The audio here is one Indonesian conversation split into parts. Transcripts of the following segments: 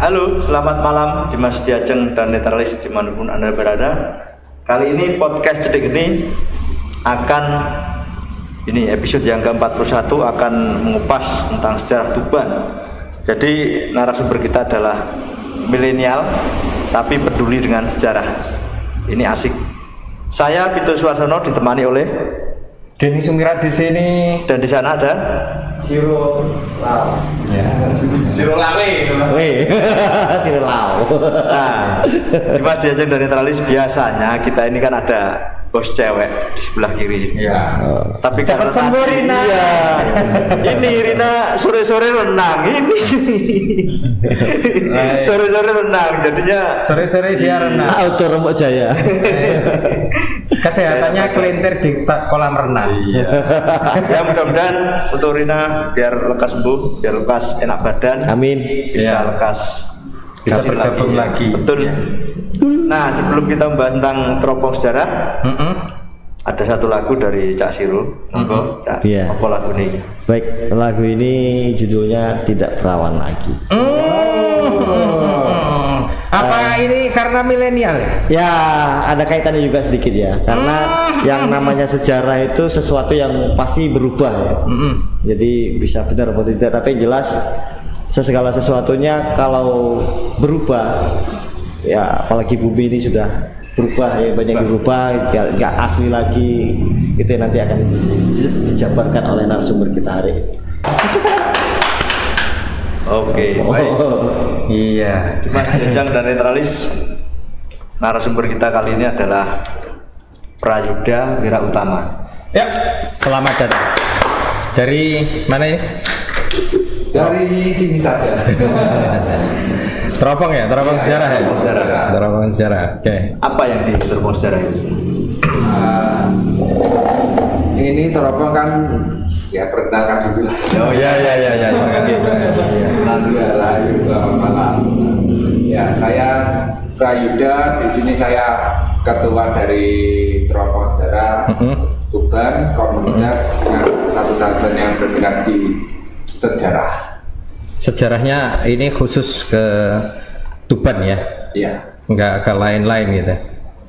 Halo, selamat malam Dimas Diajeng dan Netralis dimanapun Anda berada. Kali ini podcast Cedik ini episode yang ke-41 akan mengupas tentang sejarah Tuban. Jadi narasumber kita adalah milenial tapi peduli dengan sejarah. Ini asik. Saya Pito Suwarsono ditemani oleh Denny Sumirat di sini, dan di sana ada Siro Lau. Ya. Siro Lawe. Siro Lau. Nah, Dimas Diajeng dan Netralis biasanya kita ini kan ada bos cewek di sebelah kiri. Iya. Tapi Cepat sembuh Rina. Iya. Ini Rina sore-sore renang ini. Sore-sore renang jadinya Sore-sore dia renang. Auto Rombok Jaya. Kesehatannya kelintir di kolam renang. Iya. Ya mudah-mudahan untuk Rina biar lekas sembuh, biar lekas enak badan. Amin. Bisa Ya. lekas Bisa kesini bergabung lagi. Betul. Ya. Nah, sebelum kita membahas tentang teropong sejarah, ada satu lagu dari Cak Siro. Monggo, Cak. Iya. Apa lagu ini? Baik, lagu ini judulnya Tidak Perawan Lagi. Apa ini karena milenial ya? Ya, ada kaitannya juga sedikit ya. Karena yang namanya sejarah itu sesuatu yang pasti berubah ya. Jadi bisa benar atau tidak, tapi yang jelas segala sesuatunya kalau berubah, ya apalagi bumi ini sudah berubah ya, banyak yang berubah, nggak asli lagi. Itu yang nanti akan dijabarkan oleh narasumber kita hari ini. Oke, baik. Iya. Dimas Diajeng dan Netralis. Narasumber kita kali ini adalah Prayuda Wira Utama. Ya, selamat datang. Dari mana ini? Dari sini saja. Teropong ya, teropong sejarah ya. Teropong sejarah. Oke. Apa yang di teropong sejarah itu? Ini teropong kan ya perkenalkan dulu lah. Oh ya. Rayu, selamat malam. Ya, saya Prayuda. Di sini saya ketua dari teropong sejarah Tuban, komunitas yang satu-satunya yang bergerak di sejarah. Sejarahnya ini khusus ke Tuban ya? Iya. Enggak ke lain-lain gitu?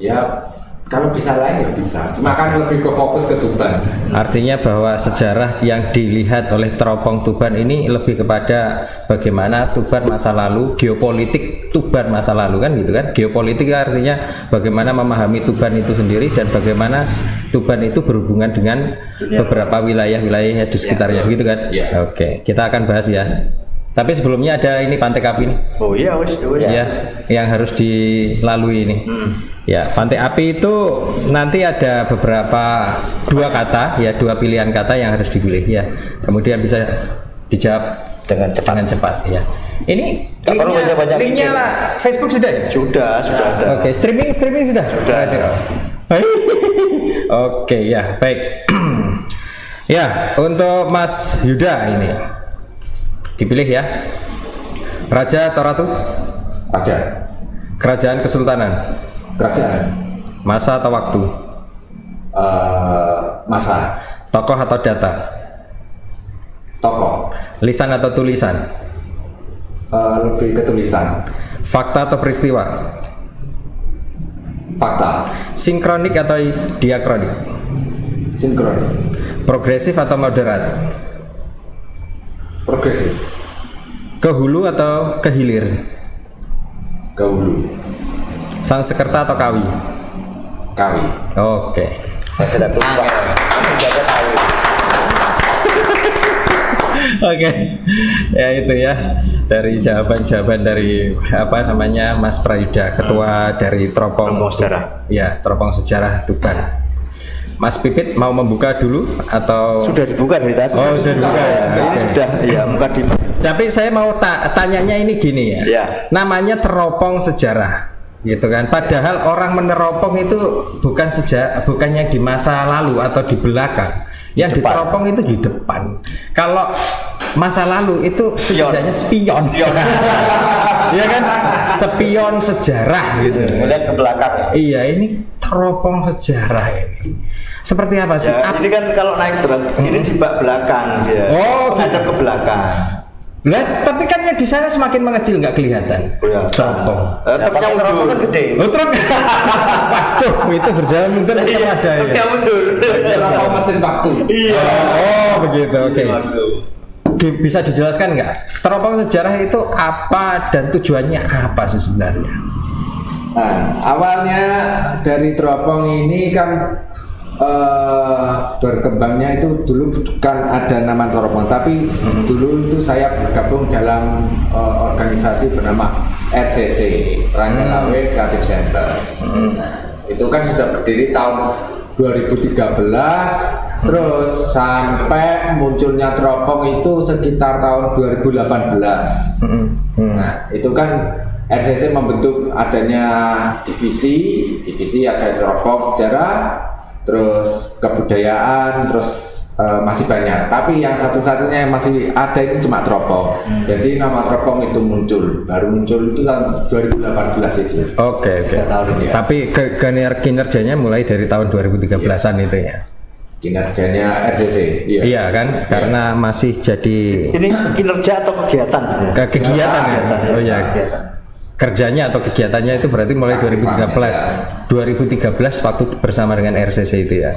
Ya, kalau bisa lain ya bisa. Cuma kan lebih ke fokus ke Tuban. Artinya bahwa sejarah yang dilihat oleh teropong Tuban ini lebih kepada bagaimana Tuban masa lalu, geopolitik Tuban masa lalu kan gitu kan? Geopolitik artinya bagaimana memahami Tuban itu sendiri dan bagaimana Tuban itu berhubungan dengan beberapa wilayah-wilayah di sekitarnya gitu kan? Iya. Oke, kita akan bahas ya. Tapi sebelumnya ada ini Pantai Api nih. Oh iya, wis. Ya, yang harus dilalui ini. Ya, Pantai Api itu nanti ada beberapa dua pilihan kata yang harus dipilih ya. Kemudian bisa dijawab dengan cepat ya. Ini linknya lah. Facebook sudah ya? Sudah ada. Oke, streaming sudah. Sudah ada. Oke ya, baik. Ya, untuk Mas Yuda ini dipilih ya. Raja atau Ratu? Raja. Kerajaan Kesultanan? Kerajaan. Masa atau waktu? Masa. Tokoh atau data? Tokoh. Lisan atau tulisan? Lebih ke tulisan. Fakta atau peristiwa? Fakta. Sinkronik atau diakronik? Sinkron. Progresif atau moderat? Progresif. Ke hulu atau ke hilir? Ke hulu. Sangsekerta atau Kawi? Kawi. Oke. Saya sudah lupa. Oke. Ya itu ya. Dari jawaban-jawaban dari Mas Prayuda, ketua dari Teropong Sejarah. Ya, Teropong Sejarah Tuban. Mas Pipit mau membuka dulu atau Sudah dibuka dari tadi. Oh, sudah dibuka ya. Ini Oke. sudah ya, buka di. Tapi saya mau tanyanya ini gini ya. Ya. Namanya teropong sejarah, gitu kan. Padahal orang meneropong itu bukannya di masa lalu atau di belakang. Yang diteropong itu di depan. Kalau masa lalu itu setidaknya spion. Iya kan? Spion sejarah gitu. Kemudian ke belakang. Iya, ini teropong sejarah ini. Seperti apa sih? Ya, ini kan kalau naik truk, ini di bak belakang dia. Oh, menghadap ke belakang. Lah, tapi kan yang di sana semakin mengecil nggak kelihatan. Oh ya, teropong. Truknya mundur kan gede. Oh, truk. Waduh, itu berjalan mundur tetap aja ya. Truknya mundur. Teropong mesin waktu. Iya. Oh, begitu. Oke. Bisa dijelaskan nggak? Teropong sejarah itu apa dan tujuannya apa sih sebenarnya? Nah, awalnya dari teropong ini kan berkembangnya itu dulu kan ada nama teropong, tapi dulu itu saya bergabung dalam organisasi bernama RCC, Rangkalawe Creative Center. Nah, itu kan sudah berdiri tahun 2013, terus sampai munculnya teropong itu sekitar tahun 2018. Nah, itu kan RCC membentuk adanya divisi ada teropong sejarah, terus kebudayaan, terus masih banyak. Tapi yang satu-satunya yang masih ada itu cuma teropong. Jadi nama teropong itu baru muncul itu tahun 2018 itu. Oke. Tapi kinerjanya mulai dari tahun 2013-an itu ya. Kinerjanya RCC. Iya kan? Karena masih jadi. Ini kinerja atau kegiatan sebenarnya? Kegiatan ya. Oh iya. Kerjanya atau kegiatannya itu berarti mulai 2013 waktu bersama dengan RCC itu ya.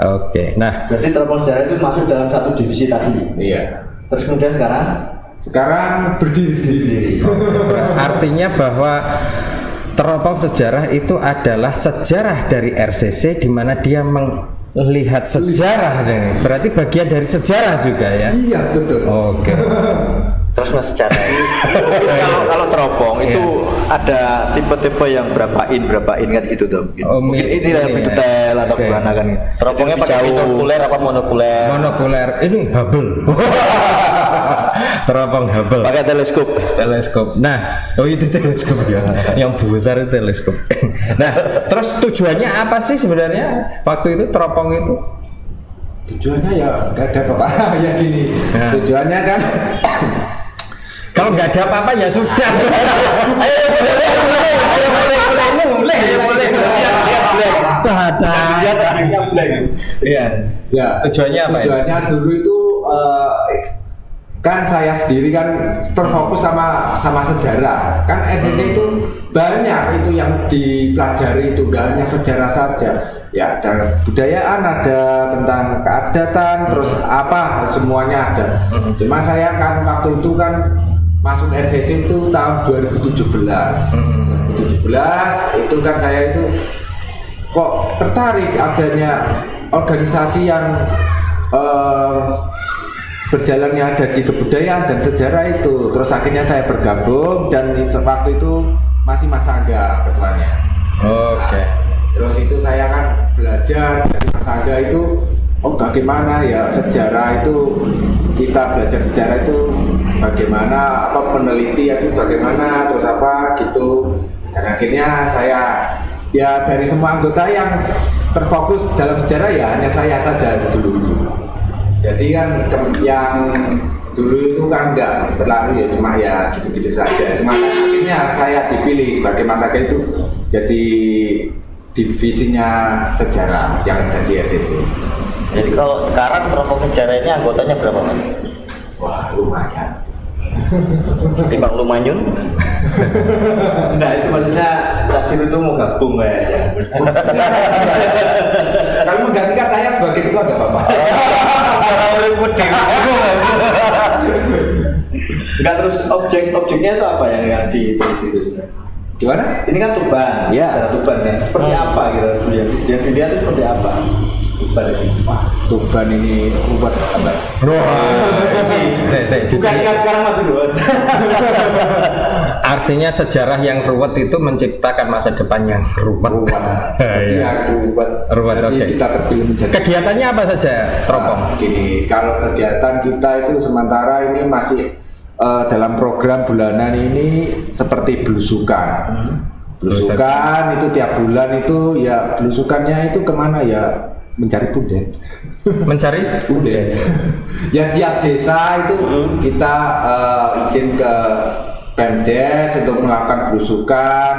Oke. Nah, berarti teropong sejarah itu masuk dalam satu divisi tadi. Iya. Terus kemudian sekarang berdiri sendiri. Artinya bahwa teropong sejarah itu adalah sejarah dari RCC, di mana dia melihat sejarah, berarti bagian dari sejarah juga ya. Iya, betul. Oke. Terus mas sejarah ini kalau teropong itu ada tipe-tipe yang berapa in kan gitu tuh. Mungkin ini lebih detail atau gimana kan. Teropongnya pakai binokuler apa monokuler? Monokuler. Ini Hubble. Teropong Hubble. Pakai teleskop. Nah, itu teleskop ya. Yang besar itu teleskop. Nah, terus tujuannya apa sih sebenarnya waktu itu teropong itu? Tujuannya ya nggak ada apa-apa ya gini. Tujuannya kan kalau nggak ada apa-apa ya sudah. Ayo boleh. Iya. Ya. Tujuannya apa? Tujuannya dulu itu kan saya sendiri kan terfokus sama sejarah. Kan RCC itu banyak itu yang dipelajari, itu nggak hanya sejarah saja. Ya ada budayaan, ada tentang keadatan, terus apa semuanya ada. Cuma saya kan waktu itu kan masuk RCC itu tahun 2017. 2017 itu kan saya itu kok tertarik adanya organisasi yang berjalannya ada di kebudayaan dan sejarah itu. Terus akhirnya saya bergabung dan waktu itu masih Mas Angga ketuanya. Oke. Terus itu saya kan belajar dari Mas Angga itu, bagaimana ya sejarah itu, kita belajar sejarah itu bagaimana, apa peneliti itu bagaimana, terus apa gitu. Dan akhirnya saya ya dari semua anggota yang terfokus dalam sejarah ya hanya saya saja dulu itu. Jadi kan yang dulu itu kan nggak terlalu ya, cuma ya gitu-gitu saja. Cuma akhirnya saya dipilih sebagai Mas Angga itu jadi divisinya sejarah yang ada di RCC. Jadi kalau sekarang teropong sejarah ini anggotanya berapa Mas? Wah, lumayan. Timbang Lumanyun? Nah itu maksudnya Tasir itu mau gabung kayaknya. Kalau menggantikan saya sebagai ketua nggak apa-apa. Enggak, terus objeknya itu apa yang di itu sebenarnya? Gimana? Ini kan Tuban, ya. secara Tuban kan. Seperti apa gitu? Yang dilihat itu seperti apa? Tuban ini. Wah, Tuban ini ruwet apa? Bukankah sekarang masih ruwet? Artinya sejarah yang ruwet itu menciptakan masa depan yang ruwet. Jadi ruwet. Jadi kita terpilih menjadi. Kegiatannya apa saja, teropong? Gini, kalau kegiatan kita itu sementara ini masih dalam program bulanan ini seperti belusukan. Belusukan itu tiap bulan itu ya, belusukannya itu kemana ya? Mencari punden. Mencari punden. Ya tiap desa itu kita izin ke Pemdes untuk melakukan belusukan.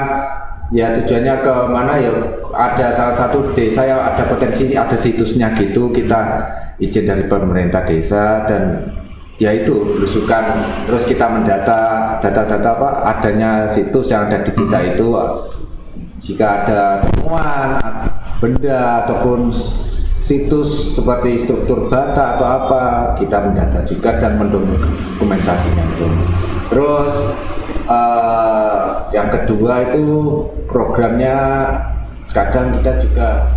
Ya tujuannya ke mana ya? Ada salah satu desa yang ada potensi, ada situsnya gitu, kita izin dari pemerintah desa dan ya itu belusukan, terus kita mendata data-data adanya situs yang ada di desa itu. Jika ada temuan benda ataupun situs seperti struktur bata atau apa, kita mendata juga dan mendokumentasinya itu. Terus yang kedua itu programnya kadang kita juga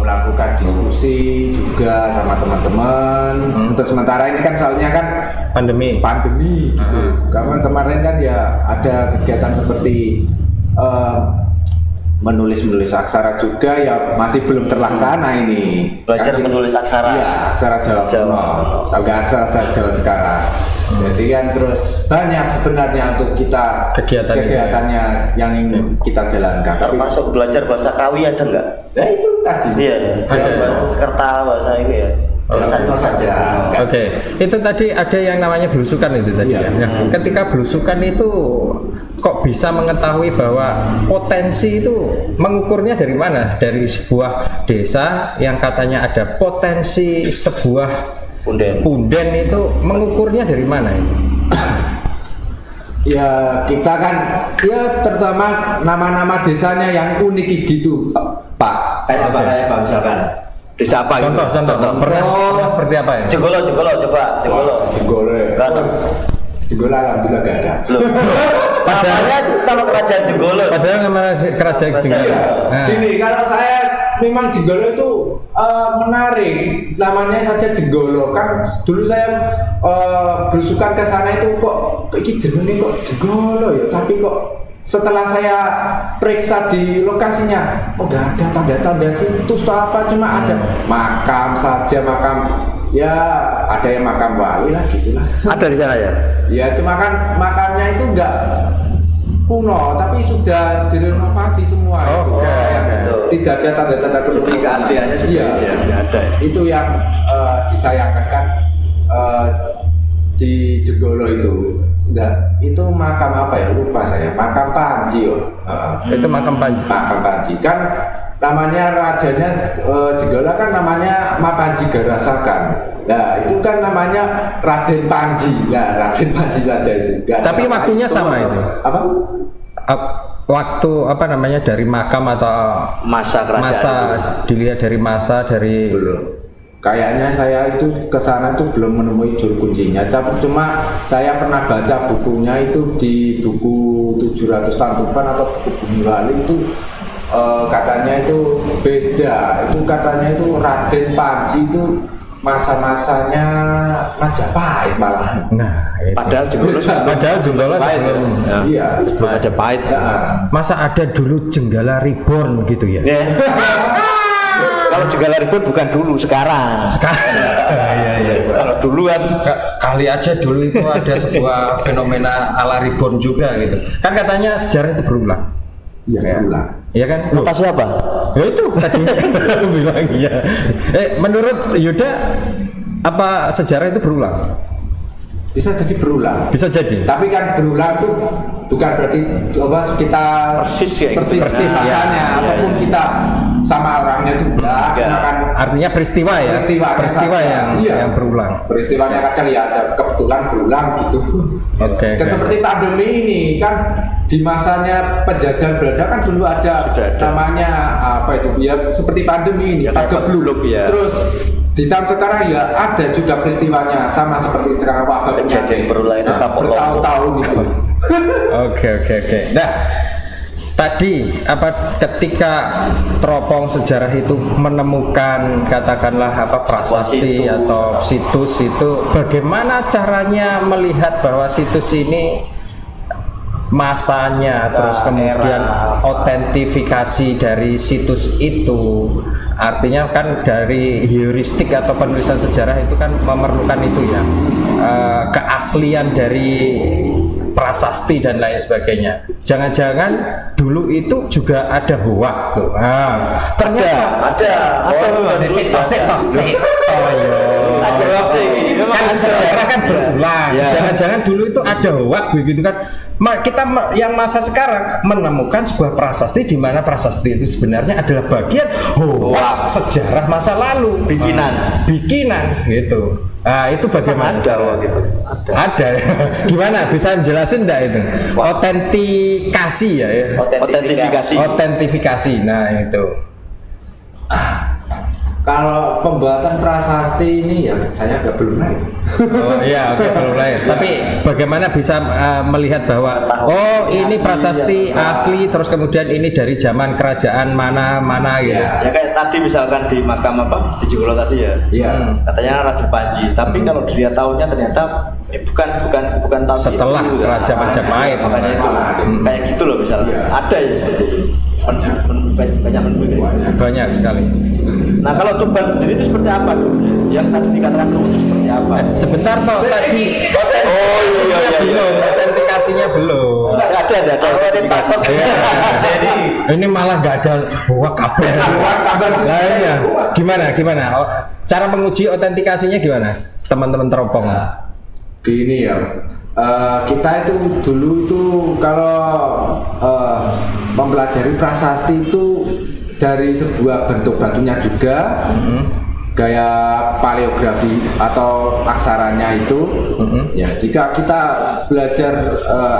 melakukan diskusi juga sama teman-teman. Untuk sementara ini kan soalnya kan pandemi gitu. Karena kemarin kan ya ada kegiatan seperti menulis aksara juga ya masih belum terlaksana ini. Belajar kan, menulis aksara. Iya, aksara Jawa kuno. Tahu nggak aksara Jawa sekarang? Jadi kan terus banyak sebenarnya untuk kita kegiatannya yang ingin kita jalankan. Termasuk belajar bahasa Kawi ada nggak? Ya itu tadi. Iya. Bahasa Kerta bahasa itu ya. Saja. Oke, itu tadi ada yang namanya belusukan itu tadi ya. Ketika belusukan itu kok bisa mengetahui bahwa potensi itu mengukurnya dari mana? Dari sebuah desa yang katanya ada potensi sebuah punden itu mengukurnya dari mana itu? Ya kita kan ya terutama nama-nama desanya yang unik gitu, Pak. Kayak apa misalkan? Desa apa? Contoh. Pernah seperti apa ya? Jegolo coba. Jegolo. Jegolo alhamdulillah gak ada. Padahal nama kerajaan Jegolo. Padahal nama kerajaan Jegolo. Nah. Gini, kalau saya memang Jegolo itu menarik, namanya saja Jegolo. Kan dulu saya belusukan ke sana itu kok iki jenenge kok Jegolo ya, tapi kok setelah saya periksa di lokasinya, nggak ada tanda-tanda situs atau apa, cuma ada makam saja, ya ada yang makam wali lah gitulah. Ada di sana ya? Ya cuma kan makamnya itu nggak kuno, tapi sudah direnovasi semua itu. Tidak ada tanda-tanda jadi keasliannya sudah ada. Itu yang disayangkan kan di Jegolo itu. Enggak, itu makam apa ya? Lupa saya. Makam Panji Itu makam Panji. Makam Panji kan namanya rajanya Jegolo kan namanya Mapanji Garasakan. Nah, itu kan namanya Raden Panji. Nah, Raden Panji saja itu. Tapi waktunya sama itu. Apa? Waktu apa namanya dari makam atau masa kerajaan dilihat dari masa dari belum. Kayaknya saya itu kesana itu belum menemui juru kuncinya. Cuma saya pernah baca bukunya itu di buku 700 tahun depan atau buku Bumi Wali itu katanya itu beda. Itu katanya itu Raden Panji itu masa-masanya Majapahit malah. Nah, itu. Padahal Jegolo sebelum iya, Majapahit. Masa ada dulu Jenggala Reborn gitu ya? Kalau Jenggala Reborn bukan dulu, sekarang. Iya. Kalau dulu kan kali aja dulu itu ada sebuah fenomena ala Reborn juga gitu. Kan katanya sejarah itu berulang. Iya, berulang. Iya kan? Kata siapa? Ya itu tadi aku bilang iya. Menurut Yuda apa sejarah itu berulang? Bisa jadi berulang. Bisa jadi. Tapi kan berulang tuh bukan berarti kita persis rasanya ataupun kita sama orangnya itu kan artinya peristiwa yang berulang. Peristiwanya kadang ya ada kebetulan berulang gitu. Oke. Seperti pandemi ini kan di masanya penjajah Belanda kan dulu ada namanya apa itu ya seperti pandemi ini Pagebluk ya. Terus di tahun sekarang ya ada juga peristiwanya sama seperti sekarang wabah penyakit bertahun-tahun itu. Oke. Nah, tadi ketika teropong sejarah itu menemukan katakanlah prasasti atau situs itu, bagaimana caranya melihat bahwa situs ini masanya, terus kemudian otentifikasi dari situs itu, artinya kan dari heuristik atau penulisan sejarah itu kan memerlukan itu ya, keaslian dari prasasti dan lain sebagainya. Jangan-jangan dulu itu juga ada hoak tuh. Ternyata ada. tak jawab sih. Kan sejarah kan berulang. Jangan-jangan dulu itu ada hoax begitu kan. Kita yang masa sekarang menemukan sebuah prasasti di mana prasasti itu sebenarnya adalah bagian hoax sejarah masa lalu, bikinan gitu. Nah, itu bagaimana? Ada gitu. Ada. Gimana? Bisa jelasin enggak itu? Otentikasi ya. Otentifikasi. Nah, itu. Kalau pembuatan prasasti ini ya saya belum lahir. Oh iya, belum lahir. Tapi bagaimana bisa melihat bahwa ini prasasti asli, terus kemudian ini dari zaman kerajaan mana gitu. Ya kayak tadi misalkan di makam di Jogolo tadi ya. Iya. Katanya Raja Panji, tapi kalau dilihat tahunnya ternyata bukan tahun setelah itu, Raja Majapahit. Makanya itu kayak gitu loh misalnya. Ada ya seperti itu. Banyak sekali. Nah kalau Tuban sendiri itu seperti apa dulunya? Yang tadi dikatakan dulu itu seperti apa? Sebentar toh tadi. Belum, autentikasinya belum. Ada autentikasi. Ini malah nggak ada kabar. Iya. Gimana? Cara menguji autentikasinya gimana? Teman-teman teropong. Gini ya. Kita itu dulu itu kalau mempelajari prasasti itu dari sebuah bentuk batunya juga, gaya paleografi atau aksaranya itu. Ya jika kita belajar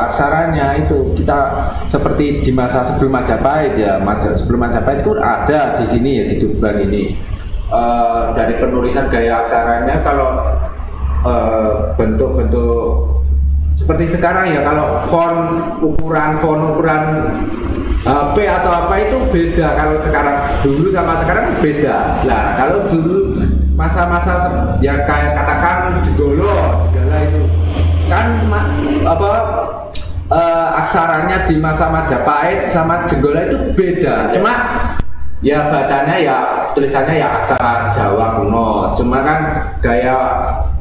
aksaranya itu kita seperti di masa sebelum Majapahit ya, sebelum Majapahit itu ada di sini ya di Tuban ini dari penulisan gaya aksaranya. Kalau bentuk-bentuk seperti sekarang ya, kalau font ukuran HP atau apa itu beda. Kalau sekarang dulu sama sekarang beda. Nah kalau dulu masa-masa yang kayak katakan Jogolo itu kan aksaranya di masa Majapahit sama Jogolo itu beda. Cuma ya bacanya ya tulisannya ya aksara Jawa kuno. Cuma kan gaya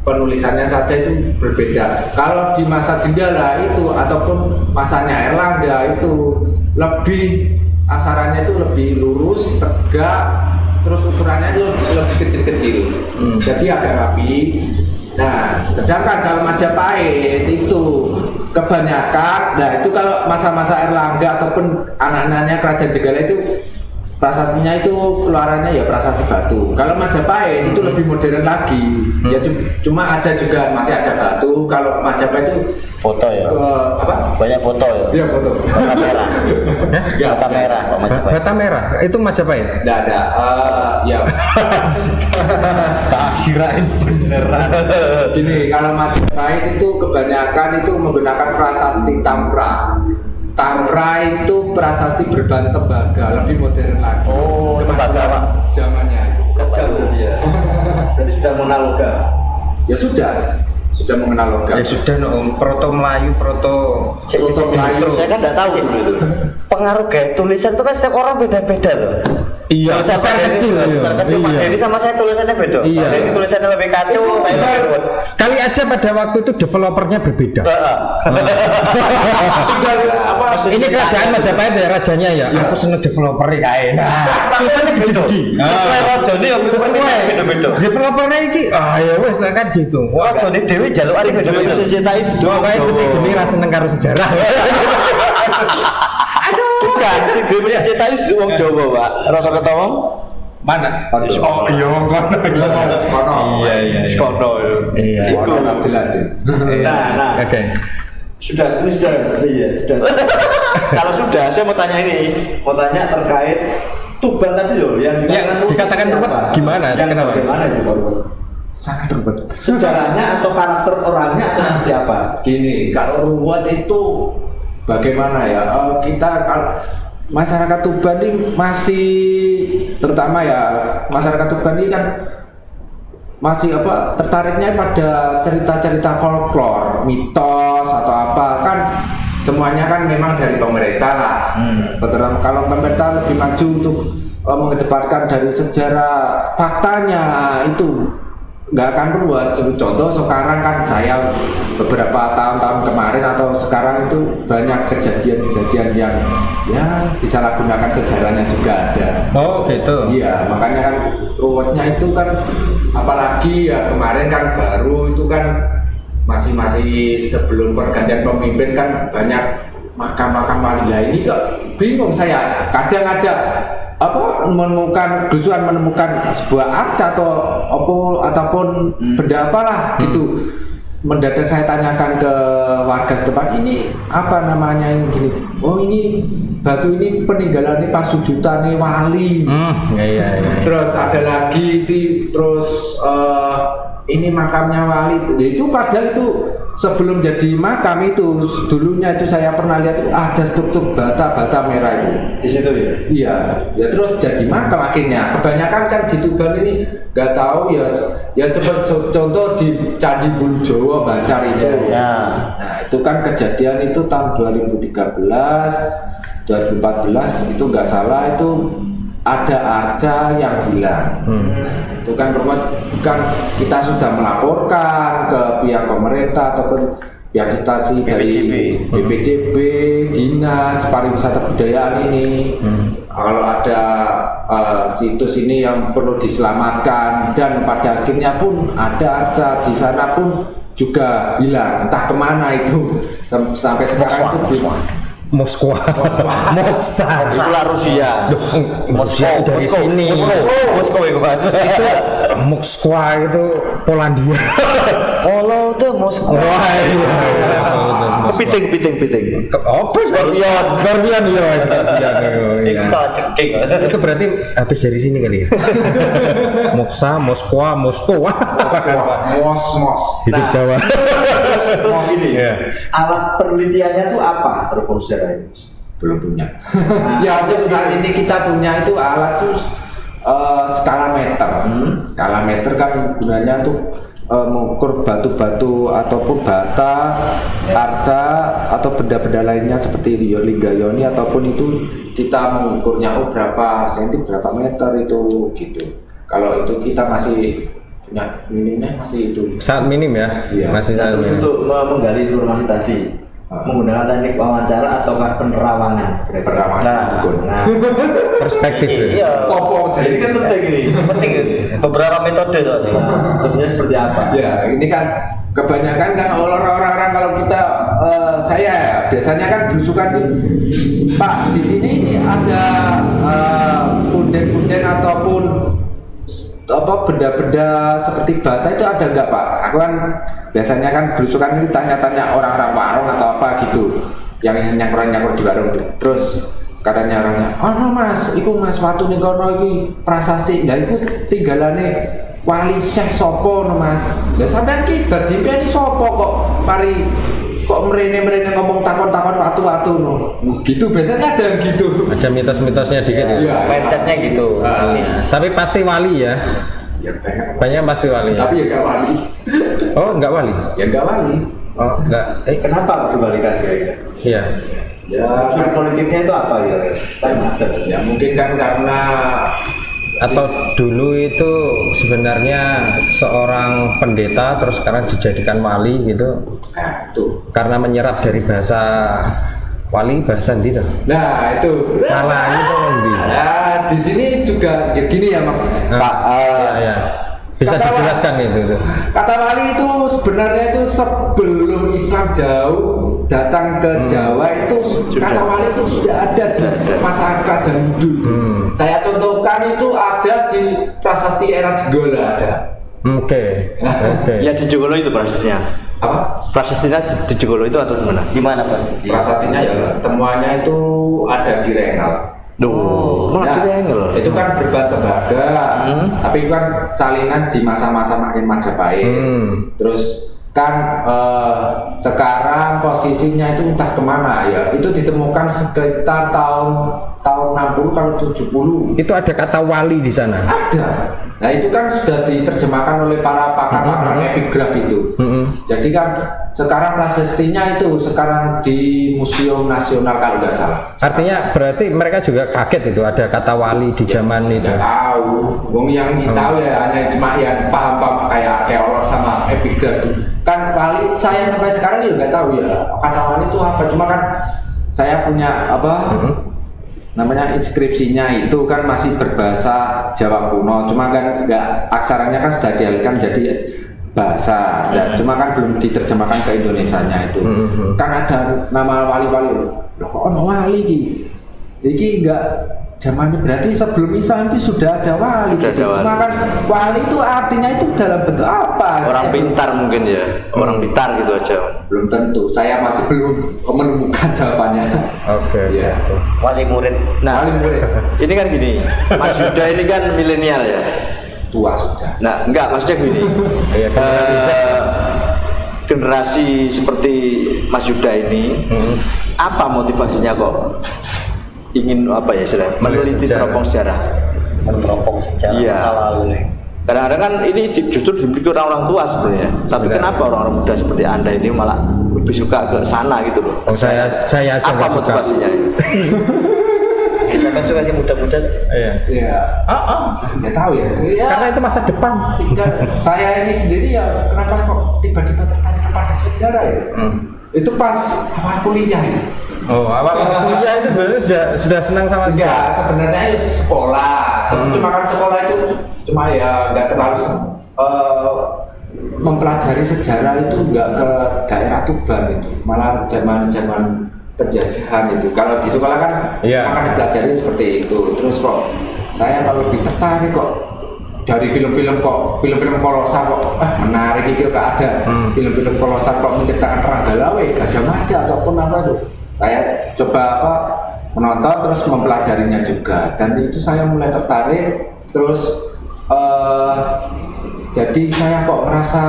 penulisannya saja itu berbeda. Kalau di masa Jenggala itu ataupun masanya Erlangga itu lebih aksaranya itu lebih lurus, tegak, terus ukurannya itu lebih kecil-kecil. Jadi agak rapi. Nah, sedangkan kalau Majapahit itu kebanyakan, nah itu kalau masa-masa Erlangga ataupun anak-anaknya kerajaan Jenggala itu prasastinya itu keluarannya ya prasasti batu. Kalau Majapahit itu lebih modern lagi. Ya cuma ada juga masih ada batu. Kalau Majapahit itu foto ya. Banyak foto ya. Iya foto. Bata merah. Bata merah kalau Majapahit. Bata merah itu Majapahit. Enggak ada. Ya. Tak kirain beneran. Gini, kalau Majapahit itu kebanyakan itu menggunakan prasasti Tampra. Tampra itu prasasti berbahan tembaga, lebih modern lagi. Oh, tembaga zamannya itu. Berarti ya. Berarti sudah mengenal logam. Ya sudah mengenal logam. Ya sudah proto Melayu, proto Melayu. Saya kan enggak tahu dulu itu. Pengaruh gaya tulisan itu kan setiap orang beda-beda loh. Iya, besar kecil. Jadi sama saya tulisannya beda. Iya. Jadi tulisannya lebih kacau, kali aja pada waktu itu developernya berbeda. Ini kerajaan Majapahit ya rajanya ya. Aku seneng developernya kae. Nah, tulisannya gede-gede. Sesuai rajane ya sesuai beda-beda. Developernya iki ya wis kan gitu. Rajane dhewe jalukane beda-beda. Sejetai Kae jenenge geni ra seneng karo sejarah. Bukan, si dhewe sejetai wong Jawa, Pak. Rata-rata wong mana? Oh iya kono. Iya. Kono. Iya. Itu jelasin. Nah. Oke. Sudah. Kalau sudah, saya mau tanya terkait Tuban tadi loh yang dikatakan ruwet gimana? Kenapa? Bagaimana itu ruwet? Sangat ruwet. Sejarahnya atau karakter orangnya atau seperti apa? Gini, kalau ruwet itu bagaimana ya? Kita masyarakat Tuban ini masih, terutama ya masyarakat Tuban ini kan masih tertariknya pada cerita-cerita folklor, mitos atau apa kan semuanya kan memang dari pemerintah lah. Kalau pemerintah lebih maju untuk mengedepankan dari sejarah faktanya itu nggak akan ruwet. Contoh sekarang kan saya beberapa tahun-tahun kemarin atau sekarang itu banyak kejadian-kejadian yang ya disalahgunakan sejarahnya juga ada. Oh gitu. Iya, makanya kan ruwetnya itu kan, apalagi ya kemarin kan baru itu kan masih sebelum pergantian pemimpin kan banyak makam-makam wali. Lah ini kok bingung saya, kadang ada menemukan sebuah arca ataupun benda apalah gitu. Mendadak saya tanyakan ke warga setempat, ini apa namanya yang gini? Oh ini batu ini peninggalan ini pas sujudan wali. Iya. Terus ada lagi terus ini makamnya wali. Itu padahal itu sebelum jadi makam itu dulunya itu saya pernah lihat itu ada struktur bata merah itu Di situ ya. Iya, ya terus jadi makam akhirnya. Kebanyakan kan di Tuban ini nggak tahu ya coba contoh di Candi Bulu Jawa Bancar itu. Ya. Nah itu kan kejadian itu tahun 2013, 2014 itu nggak salah itu ada arca yang hilang. Nah, itu kan bukan kita sudah melaporkan ke pihak pemerintah ataupun pihak instansi dari BPJB, Dinas Pariwisata Budayaan ini. Kalau ada situs ini yang perlu diselamatkan, dan pada akhirnya pun ada arca di sana pun juga hilang, entah kemana itu sampai sekarang itu Moskwa. Moksa. Itulah Rusia. Rusia dari sini. Moskow itu Mas. Itu Moskwa itu Polandia. Follow the Moskwa. Kepiting. Apa Scorpion iya. Ceking. Itu berarti habis dari sini kali ya. Moskwa. Mos. Hidup Jawa. Terus gini ya. Alat penelitiannya tuh apa teropong sejarah ini? Belum punya. Ya untuk saat ini kita punya itu alat tuh skala meter. Skala meter kan gunanya tuh mengukur batu-batu ataupun bata, arca atau benda-benda lainnya seperti lingga yoni ataupun itu kita mengukurnya berapa senti berapa meter itu gitu. Kalau itu kita masih punya minimnya masih itu. Sangat minim ya. Iya. Masih sangat Terus minim. untuk menggali informasi tadi menggunakan teknik wawancara ataukah penerawangan? Perawangan. Nah, Perspektif ya. iya. Topo Jadi kan penting ini. Penting beberapa metode soalnya. Metodenya seperti apa? Ya, ini kan kebanyakan kan orang-orang kalau kita saya ya, biasanya kan berusukan nih, Pak di sini ini ada punden-punden ataupun benda-benda seperti bata itu ada nggak Pak? Aku kan biasanya kan berusukan ini tanya-tanya orang-orang warung atau apa gitu, yang nyangkur di warung. Terus katanya orangnya, no mas, iku mas watu nih kono iki prasasti, nggak ikut tinggalane wali Syekh sopo no mas. Lah sampean ki berdimpian sopo kok mari kok merene ngomong takon watu-watu no. Gitu biasanya ada yang gitu. Ada mitos-mitosnya dikit ya. Iya. Mindsetnya gitu. Tapi pasti wali ya. Ya Banyak pasti wali ya. Tapi ya nggak wali. Oh enggak wali. Ya nggak wali. Oh enggak. Kenapa kok dibalikan kira-kira? Iya. Ya Unsur politiknya itu apa ya? ya mungkin kan karena Atau dulu itu sebenarnya seorang pendeta terus sekarang dijadikan wali gitu. nah itu. Karena menyerap dari bahasa wali bahasa gitu. Nah itu. Salah itu nanti. Nah di sini juga ya gini ya Pak. Ya. Bisa Kata dijelaskan itu. Kata wali itu sebenarnya itu sebelum Islam jauh datang ke Jawa itu kata wali itu sudah ada di masa kerajaan dulu. Saya contohkan itu ada di prasasti era Jenggola ada. Oke. Ya di Jogolo itu prasastinya. Apa? Prasastinya di Jogolo itu atau di mana? Di mana prasastinya? Prasastinya ya temuannya itu ada di Rengel. Malah di Rengel. Itu kan berbagai tapi kan salinan di masa-masa makin Majapahit. Terus kan sekarang posisinya itu entah kemana ya. Itu ditemukan sekitar tahun 60 kalau 70. Itu ada kata wali di sana. Ada. Nah itu kan sudah diterjemahkan oleh para pakar-pakar epigraf itu. Jadi kan sekarang prasastinya itu sekarang di Museum Nasional kalau nggak salah. Artinya berarti mereka juga kaget itu ada kata wali di zaman itu. Nggak tahu, wong yang tahu ya hanya cuma yang paham kayak arkeolog sama epigraf kan. Wali saya sampai sekarang juga nggak tahu ya kata wali itu apa. Cuma kan saya punya apa namanya inskripsinya itu kan masih berbahasa Jawa kuno. Cuma kan nggak, aksaranya kan sudah dialihkan jadi bahasa. Dan cuma kan belum diterjemahkan ke Indonesianya itu. Kan ada nama wali-wali loh. Kok ono wali iki enggak zamannya, berarti sebelum Islam itu sudah ada wali gitu. Cuma kan wali itu artinya itu dalam bentuk apa? Orang pintar mungkin ya, orang pintar gitu aja. Belum tentu, saya masih belum menemukan jawabannya. Oke. Ya. Wali murid. Nah, Wali murid. ini kan gini, Mas Yuda ini kan milenial ya. Tua sudah. Nah, enggak, maksudnya gini. Generasi seperti Mas Yuda ini, apa motivasinya kok ingin apa ya istilah meneliti teropong sejarah? Meneropong sejarah Iya. masa lalu nih. Kadang-kadang kan ini justru dimiliki orang-orang tua sebenarnya. Tapi kenapa orang-orang muda seperti Anda ini malah lebih suka ke sana gitu loh? Oh, saya aja apa nggak suka. motivasinya? Siapa suka sih muda-muda? Iya. Ya. Nggak tahu ya. Karena itu masa depan. Saya ini sendiri ya kenapa kok tiba-tiba tertarik kepada sejarah ya? Itu pas awal kuliah ya. Oh, awal kuliah itu sebenarnya sudah senang sama Enggak, sejarah. sebenarnya itu sekolah. Tapi cuma kan sekolah itu cuma ya nggak terlalu mempelajari sejarah itu nggak ke daerah Tuban itu. Malah zaman penjajahan itu. Kalau di sekolah kan akan dipelajari seperti itu. Terus kok saya kalau lebih tertarik kok dari film-film kolosal kok menarik itu kok ada film-film kolosal kok menceritakan perang Galawe, Gajah Mada ataupun apa itu. Saya coba menonton terus mempelajarinya juga, dan itu saya mulai tertarik. Terus jadi saya kok merasa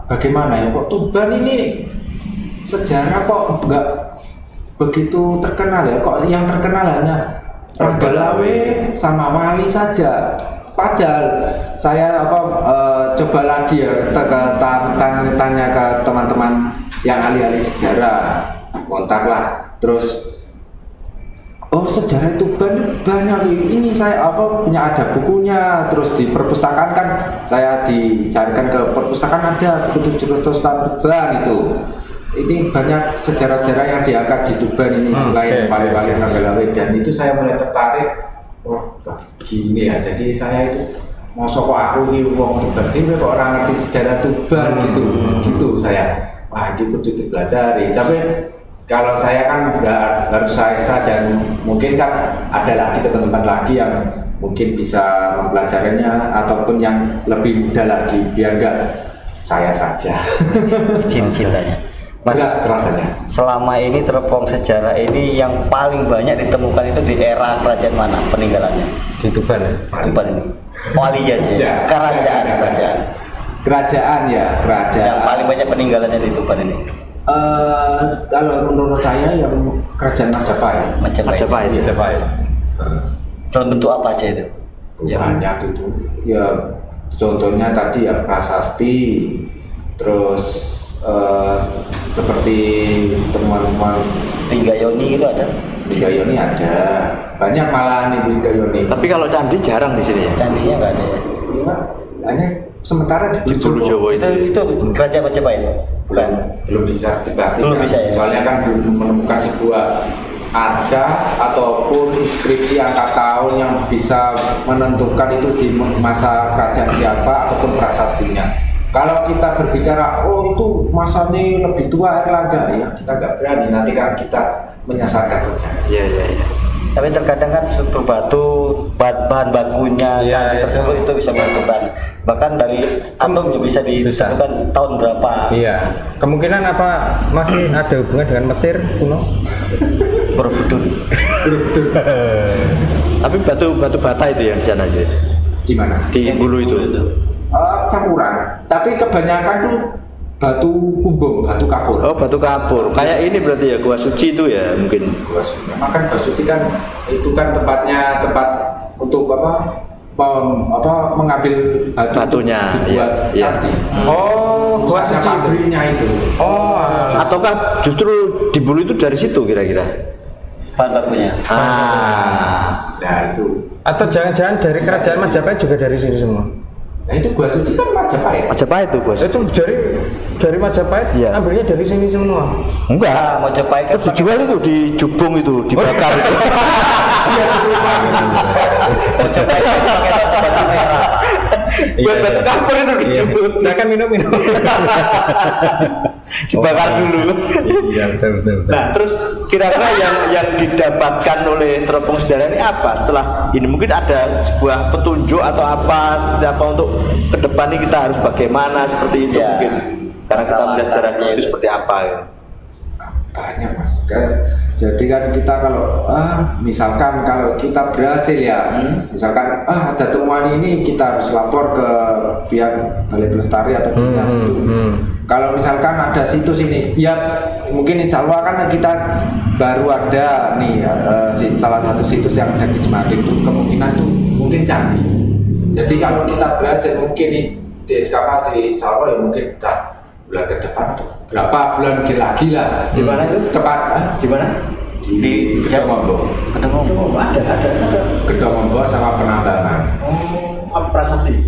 bagaimana ya, kok Tuban ini sejarah kok nggak begitu terkenal ya, kok yang terkenal hanya perang Galawe sama wali saja. Padahal saya coba lagi ya tanya ke teman-teman yang ahli-ahli sejarah, kontaklah. Terus sejarah Tuban banyak ini saya punya ada bukunya. Terus di perpustakaan kan saya dicarikan ke perpustakaan ada buku Tuban itu. Ini banyak sejarah-sejarah yang diangkat di Tuban ini selain wali-wali Galawe, dan itu saya mulai tertarik. Gini ya, jadi saya itu mosok kok aku ini wong Tuban ini kok orang ngerti sejarah Tuban gitu saya. Wah, ini kudu dipelajari. Tapi kalau saya kan nggak harus saya saja, mungkin kan ada lagi teman-teman lagi yang mungkin bisa mempelajarinya ataupun yang lebih muda lagi, biar nggak saya saja. Cintanya. Mas, rasanya. Selama ini teropong sejarah ini yang paling banyak ditemukan itu di era kerajaan mana peninggalannya? Di Tuban ya? Tuban ini. Wali aja ya. Kerajaan. Kerajaan. Yang paling banyak peninggalannya di Tuban ini. Kalau menurut saya yang kerajaan Majapahit. Dalam bentuk apa aja itu? Banyak itu. Ya contohnya tadi ya prasasti, terus seperti teman-teman Ringgayoni itu ada? Ringgayoni ada, banyak malahan itu Ringgayoni. Tapi kalau candi jarang di sini ya. Candinya nggak ada ya? Ya, hanya sementara di Pulau Jawa itu kerajaan Majapahit? Bukan? Belum bisa dipastikan. Belum bisa ya? Soalnya kan belum menemukan sebuah arca ataupun inskripsi angka tahun yang bisa menentukan itu di masa kerajaan siapa ataupun prasastinya. Kalau kita berbicara, itu masanya lebih tua Erlangga, ya kita nggak berani, nanti kan kita menyasarkan sejarah. Iya. Tapi terkadang kan struktur batu, bahan bakunya candi tersebut itu bisa menentukan. Bahkan dari atom bisa ditentukan tahun berapa. Iya. Kemungkinan apa masih ada hubungan dengan Mesir kuno? Borobudur. Tapi batu bata itu yang di sana aja. Di mana? Di Bulu itu. Campuran, tapi kebanyakan tuh batu kumbung, batu kapur. Oh, batu kapur. Kayak ini berarti ya Gua Suci itu ya mungkin. Memang kan Gua Suci kan itu kan tempat untuk mengambil batunya dibuat candi. Oh, gua suci pabriknya itu. Oh, ataukah justru diburu itu dari situ kira-kira? Bahan bakunya. Nah itu. atau jangan-jangan dari kerajaan Majapahit juga dari sini semua? Nah itu gua suci kan Majapahit. Majapahit itu gua. Itu dari Majapahit, Iya. ambilnya dari sini semua. Enggak, Majapahit kan terus dijual itu di Jubung itu, dibakar itu. Majapahit pakai batu merah. Buat batu kapur itu di Jubung. Silakan minum. Dibakar dulu. Iya, betul. Nah, terus kira-kira yang didapatkan oleh teropong sejarah ini apa? Setelah ini mungkin ada sebuah petunjuk atau apa seperti apa untuk ke depan ini kita harus bagaimana seperti itu Ya. mungkin. Karena kita melihat sejarah dulu itu seperti apa ya. Banyak mas. Jadi kan kita kalau misalkan kalau kita berhasil ya, misalkan ada temuan ini kita harus lapor ke pihak Balai Pelestari atau dinas itu. Kalau misalkan ada situs ini, ya mungkin insya Allah kan kita baru ada nih salah satu situs yang ada di Semading itu kemungkinan tuh mungkin candi. Jadi kalau kita berhasil mungkin ini diekskavasi, insya Allah ya mungkin bulan ke depan atau berapa bulan lagi lah. Di mana itu? Di mana? Di Kedongombo. Kedongombo ada. Kedongombo sama Penambangan. Apa prasasti?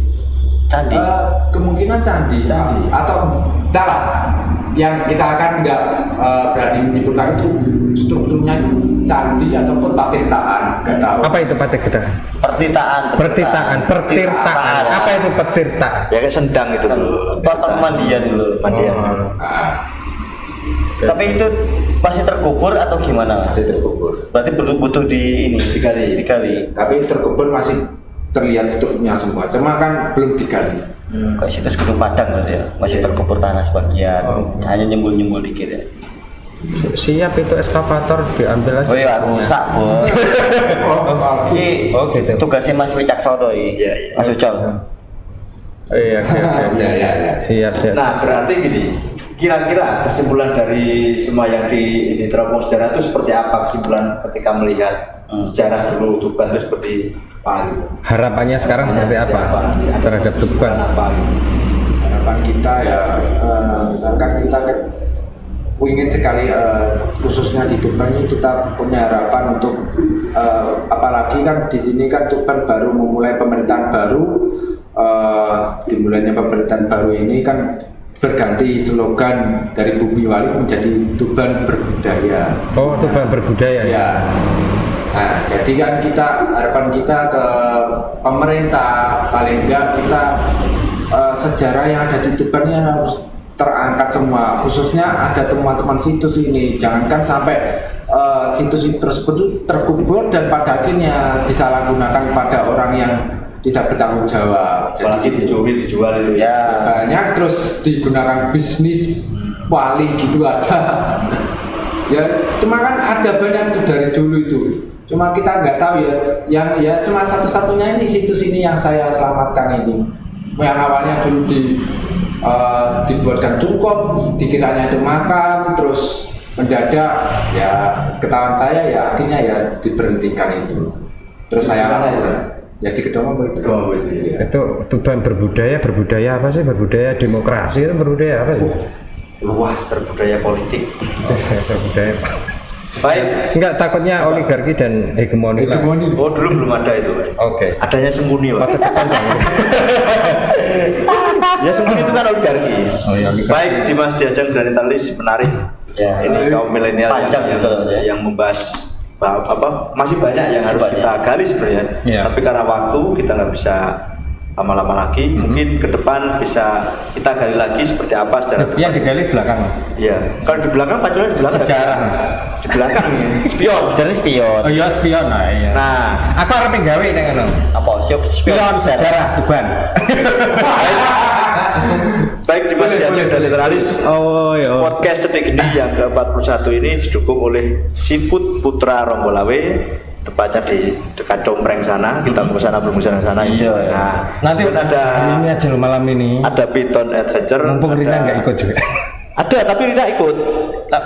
Candi. Kemungkinan candi. Atau dalam yang kita akan nggak berani menyebutkan itu strukturnya itu candi ataupun patirtaan, nggak tahu. Apa itu patirtaan? Pertirtaan. Apa itu petirtaan? Ya kayak sendang itu dulu. Tempat mandian dulu. Tapi itu masih terkubur atau gimana? Masih terkubur. Berarti butuh digali. Tapi terkubur masih terlihat strukturnya semua. Cuma kan belum digali. Kayak situs Gunung Padang berarti ya. Masih terkubur tanah sebagian. Hanya nyembul dikit ya. Siap itu eskavator diambil aja. Oh iya, rusak, Bos. Ini gitu. tugasnya Mas Wicaksono ini. Iya. Mas Ucol. Iya. Ya. Siap. Nah, berarti gini, kira-kira kesimpulan dari semua yang di teropong sejarah itu seperti apa kesimpulan ketika melihat sejarah dulu Tuban itu seperti apa gitu? Harapannya sekarang seperti apa terhadap Tuban? Harapan kita ya, misalkan kita ingin sekali khususnya di Tuban ini kita punya harapan untuk apalagi kan di sini kan Tuban baru memulai pemerintahan baru, dimulainya pemerintahan baru ini kan berganti slogan dari Bumi Wali menjadi Tuban Berbudaya. Oh, Tuban Berbudaya ya. Nah, jadi kan harapan kita ke pemerintah paling enggak kita sejarah yang ada di Tuban ini harus terangkat semua, khususnya ada teman-teman situs ini, jangankan sampai situs tersebut itu terkubur dan pada akhirnya disalahgunakan pada orang yang tidak bertanggung jawab. Apalagi dicuri, dijual itu ya banyak, terus digunakan bisnis wali gitu ada. Ya cuma kan ada banyak itu dari dulu itu. Cuma kita nggak tahu ya, yang cuma satu-satunya ini situs ini yang saya selamatkan ini. Yang awalnya dulu dibuatkan cungkup, dikiranya itu makam, terus mendadak ya ketahuan saya ya akhirnya ya diberhentikan itu. Terus saya ya di Kedongombo itu. Ya. Itu Tuban berbudaya apa sih? Berbudaya demokrasi itu berbudaya apa sih? Luas, berbudaya politik. Berbudaya. Baik. Enggak, takutnya oligarki dan hegemoni lah. Oh, dulu belum ada itu. Oke. Adanya Sembuni, Pak. Masa depan sama. Ya Sembuni itu kan oligarki. Oh, iya, oligarki. Baik, Dimas Diajeng dan Italis menarik. Ya. Ini kaum milenial yang membahas apa masih banyak yang harus kita gali sebenarnya. Ya. Tapi karena waktu kita nggak bisa lama-lama lagi, mungkin ke depan bisa kita gali lagi seperti apa secara Yang digali belakang. Iya. Kalau di belakang paculnya di belakang. Sejarah, Mas. Di belakang nih. Spion. Jadi spion. Oh iya, spion lah iya. Nah, aku arep gawe nek ngono. Apa Spion sejarah Tuban. baik Dimas Diajeng dan Literalis. Oh iya. Podcast Cedik Geni yang ke-41 ini didukung oleh Seafood Putra Ronggolawe, tepatnya di dekat Compreng sana. Kita mau sana belum sana Iya. Nah, Nanti ada ini aja loh malam ini. Ada Piton Adventure. Mumpung Rina nggak ikut juga. Ada, tapi Rina ikut.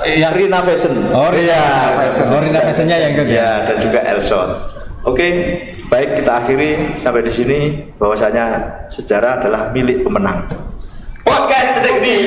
Yang Rina Fashion. Oh Rina Fashion. Oh Rina Fashionnya yang ikut ya. Dan juga Elson. Oke, baik kita akhiri sampai di sini bahwasanya sejarah adalah milik pemenang. Podcast Cedek di